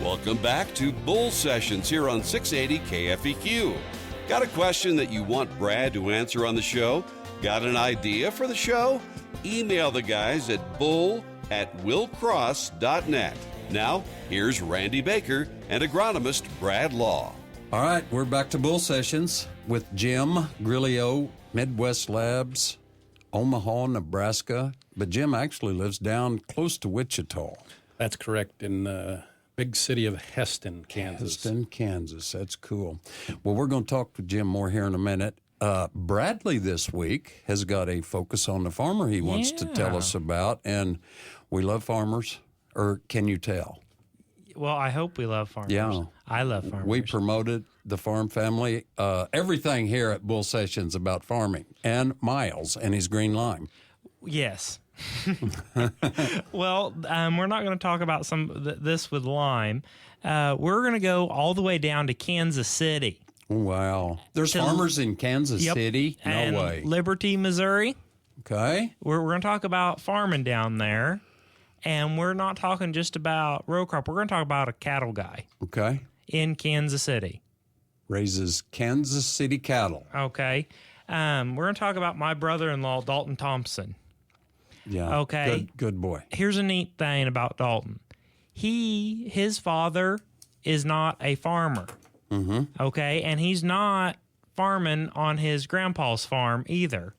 Welcome back to Bull Sessions here on 680 KFEQ. Got a question that you want Brad to answer on the show? Got an idea for the show? Email the guys at bull@willcross.net. Now, here's Randy Baker and agronomist Brad Law. All right, we're back to Bull Sessions with Jim Grilio, Midwest Labs, Omaha, Nebraska. But Jim actually lives down close to Wichita. That's correct, in the big city of Heston, Kansas. Heston, Kansas. That's cool. Well, we're going to talk to Jim more here in a minute. Bradley this week has got a focus on the farmer he wants to tell us about, and we love farmers, or can you tell? Well, I hope we love farmers. Yeah. I love farmers. We promoted the farm family, everything here at Bull Sessions about farming, and Miles and his green lime. Yes. Well, we're not going to talk about this with lime. We're going to go all the way down to Kansas City. Wow. There's farmers in Kansas City? No and way. Liberty, Missouri. Okay. We're going to talk about farming down there. And we're not talking just about row crop. We're going to talk about a cattle guy. Okay. In Kansas City. Raises Kansas City cattle. Okay. We're going to talk about my brother-in-law, Dalton Thompson. Yeah. Okay. Good boy. Here's a neat thing about Dalton. His father is not a farmer. Mm-hmm. Okay. And he's not farming on his grandpa's farm either.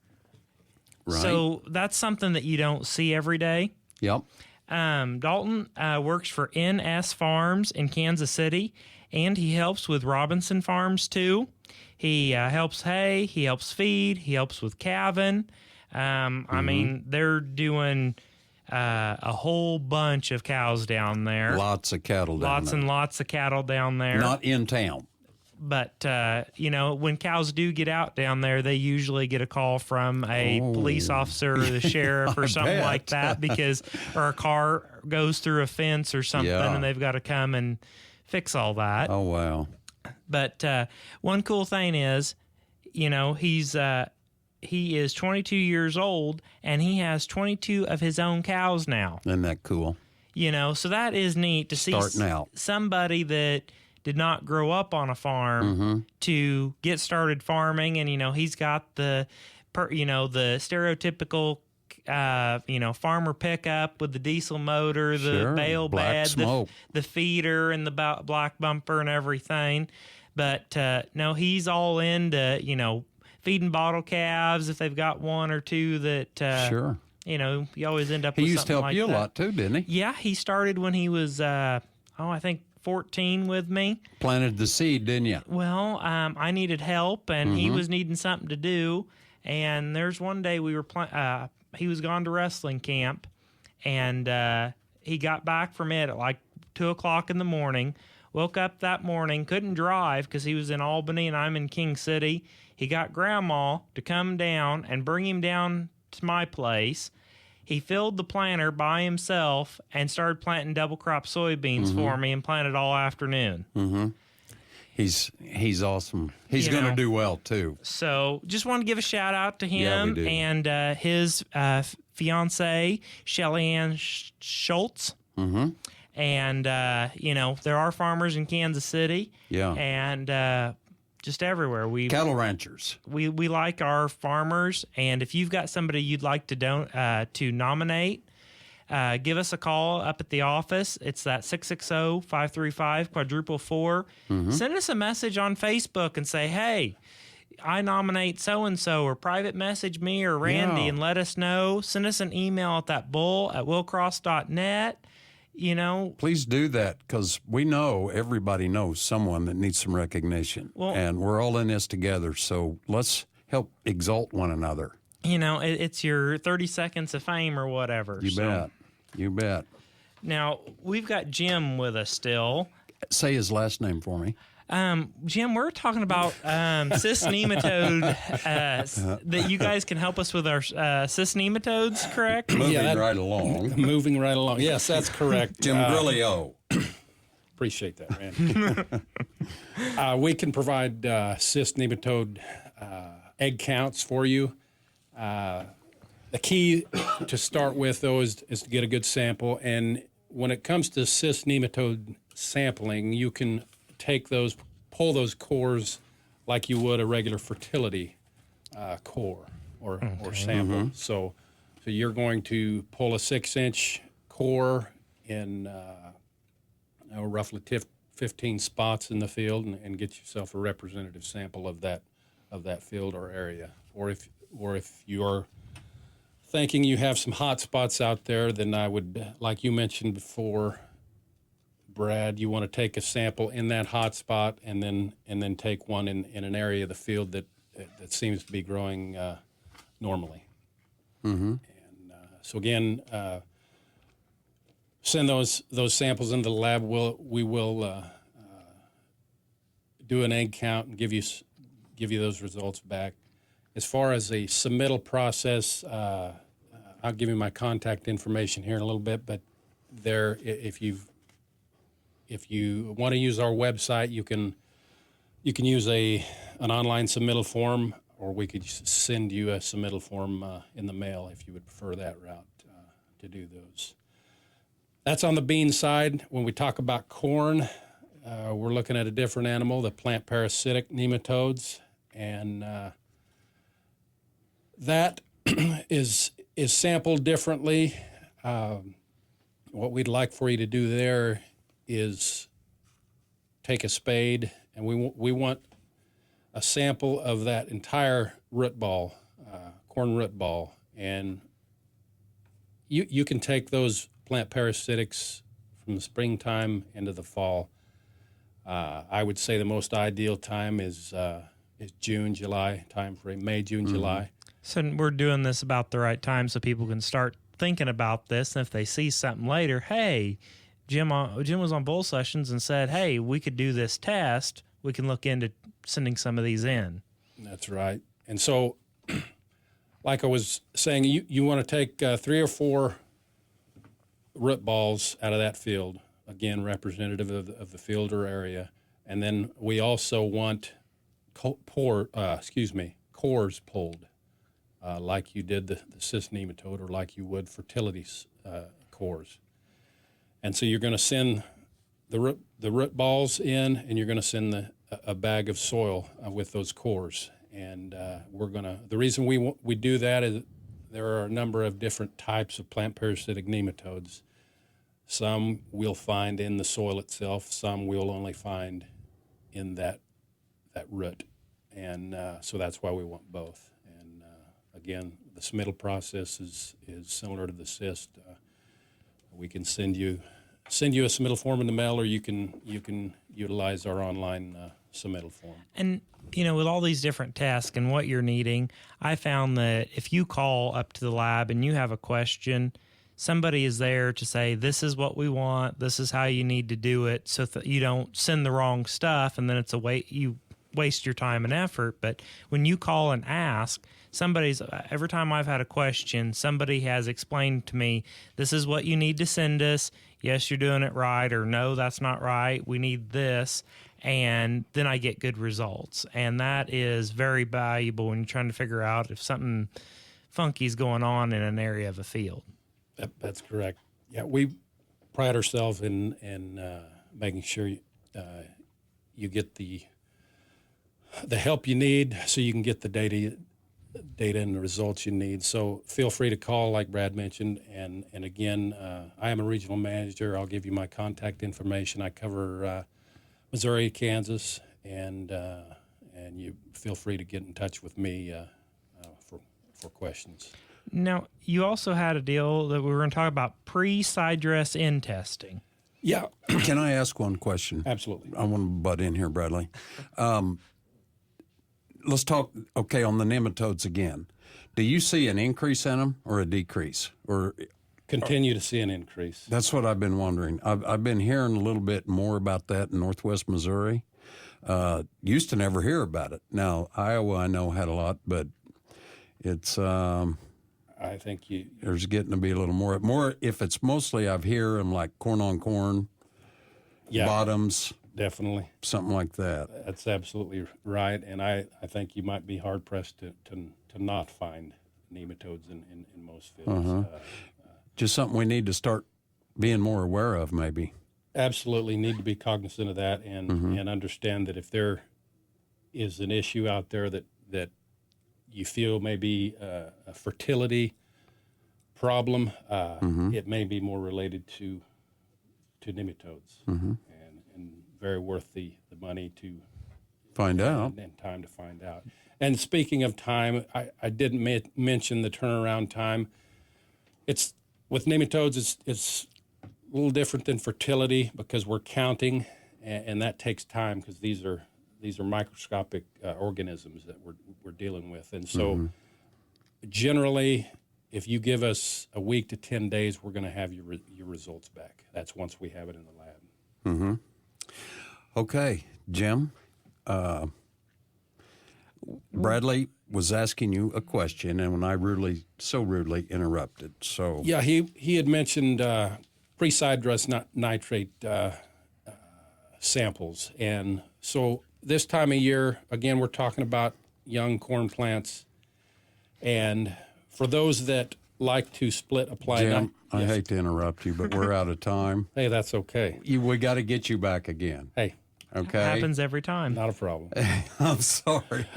Right. So that's something that you don't see every day. Yep. Dalton works for NS Farms in Kansas City, and he helps with Robinson Farms too. He helps hay, he helps feed, he helps with calving. I mean, they're doing a whole bunch of cows down there. Lots of cattle down there. Lots and lots of cattle down there. Not in town. But, when cows do get out down there, they usually get a call from a police officer or the sheriff or something like that or a car goes through a fence or something and they've got to come and fix all that. Oh, wow. But one cool thing is, he is 22 years old and he has 22 of his own cows now. Isn't that cool? So that is neat to see somebody that did not grow up on a farm to get started farming. And, he's got the stereotypical, farmer pickup with the diesel motor, the bale bed, the feeder and the black bumper and everything. But, no, he's all into, feeding bottle calves if they've got one or two that, you always end up with something like that. He used to help you a lot too, didn't he? Yeah, he started when he was, I think, 14 with me. Planted the seed, didn't you? Well, I needed help, and he was needing something to do. And there's one day we were he was gone to wrestling camp, and he got back from it at like 2 o'clock in the morning. Woke up that morning, couldn't drive because he was in Albany and I'm in King City. He got Grandma to come down and bring him down to my place. He filled the planter by himself and started planting double crop soybeans for me and planted all afternoon. Mm-hmm. He's awesome. He's going to do well, too. So just want to give a shout out to him and his fiancee, Shelly Ann Schultz. Mm-hmm. And, there are farmers in Kansas City. Yeah. And just everywhere. Cattle ranchers. We like our farmers, and if you've got somebody you'd like to nominate, give us a call up at the office. It's that 660-535-444. Send us a message on Facebook and say, hey, I nominate so-and-so, or private message me or Randy and let us know. Send us an email at that bull@willcross.net. Please do that, because we know everybody knows someone that needs some recognition. And we're all in this together, so let's help exalt one another. It's your 30 seconds of fame or whatever. You bet. Now, we've got Jim with us still. Say his last name for me. Jim, we're talking about cyst nematode, that you guys can help us with our cyst nematodes, correct? Moving right along. Yes, that's correct. Jim Grilio. Appreciate that, man. We can provide cyst nematode egg counts for you. The key to start with, though, is to get a good sample. And when it comes to cyst nematode sampling, you can pull those cores like you would a regular fertility core or sample. So you're going to pull a 6-inch core in roughly 15 spots in the field and get yourself a representative sample of that field or area. Or if you're thinking you have some hot spots out there, then I would, like you mentioned before, Brad, you want to take a sample in that hot spot and then take one in an area of the field that seems to be growing normally. Mm-hmm. And so again, send those samples into the lab. We will do an egg count and give you those results back. As far as the submittal process, I'll give you my contact information here in a little bit. But if you want to use our website, you can use an online submittal form, or we could send you a submittal form in the mail if you would prefer that route to do those. That's on the bean side. When we talk about corn, we're looking at a different animal, the plant parasitic nematodes, and that is sampled differently. What we'd like for you to do there is take a spade, and we want a sample of that entire root ball, corn root ball, and you can take those plant parasitics from the springtime into the fall. I would say the most ideal time is June, July time frame, May, June, July. So we're doing this about the right time so people can start thinking about this, and if they see something later, hey, Jim was on Bull Sessions and said, hey, we could do this test. We can look into sending some of these in. That's right. And so, like I was saying, you want to take 3 or 4 root balls out of that field, again, representative of the field or area. And then we also want cores pulled, like you did the cyst nematode, or like you would fertility cores. And so you're going to send the root balls in, and you're going to send a bag of soil with those cores. And the reason we do that is there are a number of different types of plant parasitic nematodes. Some we'll find in the soil itself. Some we'll only find in that root. And so that's why we want both. And again, the submittal process is similar to the cyst. We can send you a submittal form in the mail, or you can utilize our online submittal form. And with all these different tests and what you're needing, I found that if you call up to the lab and you have a question, somebody is there to say, this is what we want, this is how you need to do it, so that you don't send the wrong stuff and then it's you waste your time and effort. But when you call and ask, every time I've had a question, somebody has explained to me, this is what you need to send us. Yes, you're doing it right, or no, that's not right. We need this. And then I get good results. And that is very valuable when you're trying to figure out if something funky is going on in an area of a field. That's correct. Yeah, we pride ourselves in making sure you get the help you need, so you can get the data and the results you need. So feel free to call, like Brad mentioned. And again, I am a regional manager. I'll give you my contact information. I cover Missouri, Kansas, and you feel free to get in touch with me for questions. Now, you also had a deal that we were going to talk about pre-side dress in testing. Yeah. Can I ask one question? Absolutely. I want to butt in here, Bradley. Let's talk, on the nematodes again. Do you see an increase in them or a decrease? Or continue to see an increase? That's what I've been wondering. I've been hearing a little bit more about that in northwest Missouri. Used to never hear about it. Now, Iowa, I know, had a lot, but it's... I think there's getting to be a little more. If it's mostly, I've heard them like corn on corn, bottoms, definitely something like that. That's absolutely right, and I think you might be hard pressed to not find nematodes in most fields. Just something we need to start being more aware of, maybe. absolutely need to be cognizant of that and understand that if there is an issue out there that you feel may be a fertility problem, it may be more related to nematodes, and very worth the money to Find out. and time to find out. And speaking of time, I didn't mention the turnaround time. It's with nematodes, it's a little different than fertility because we're counting, and that takes time because these are microscopic organisms that we're dealing with, and so generally, if you give us a week to 10 days, we're going to have your results back. That's once we have it in the lab. Okay, Jim. Bradley was asking you a question, and when I so rudely interrupted. So Yeah, he had mentioned pre-sidedress nitrate samples, and so this time of year, again, we're talking about young corn plants, and for those that like to split apply. Jim, I hate to interrupt you, but we're out of time. Hey, that's okay. We got to get you back again. Hey, Okay. Happens every time. not a problem. I'm sorry.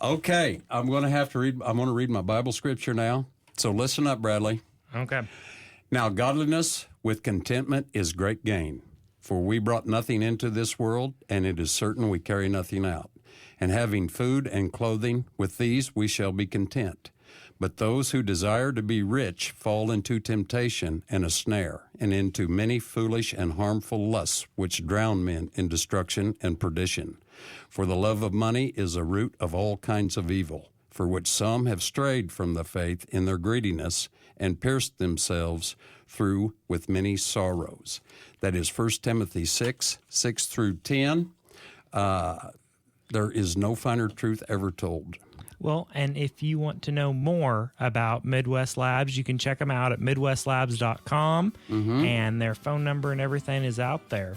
Okay, I'm going to read my Bible scripture now. So listen up, Bradley. Okay. Now, godliness with contentment is great gain. For we brought nothing into this world, and it is certain we carry nothing out. And having food and clothing, with these we shall be content. But those who desire to be rich fall into temptation and a snare, and into many foolish and harmful lusts, which drown men in destruction and perdition. For the love of money is a root of all kinds of evil, for which some have strayed from the faith in their greediness, and pierced themselves through with many sorrows. That is 1 Timothy 6 through 10. There is no finer truth ever told. Well, and if you want to know more about Midwest Labs, you can check them out at midwestlabs.com, and their phone number and everything is out there.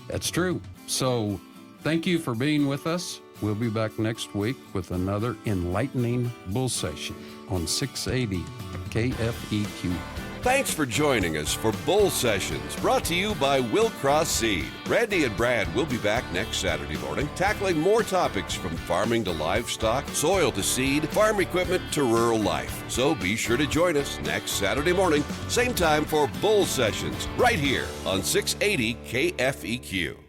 That's true. So thank you for being with us. We'll be back next week with another enlightening bull session on 680 KFEQ. Thanks for joining us for Bull Sessions, brought to you by NeCo Seed. Randy and Brad will be back next Saturday morning, tackling more topics from farming to livestock, soil to seed, farm equipment to rural life. So be sure to join us next Saturday morning, same time for Bull Sessions, right here on 680 KFEQ.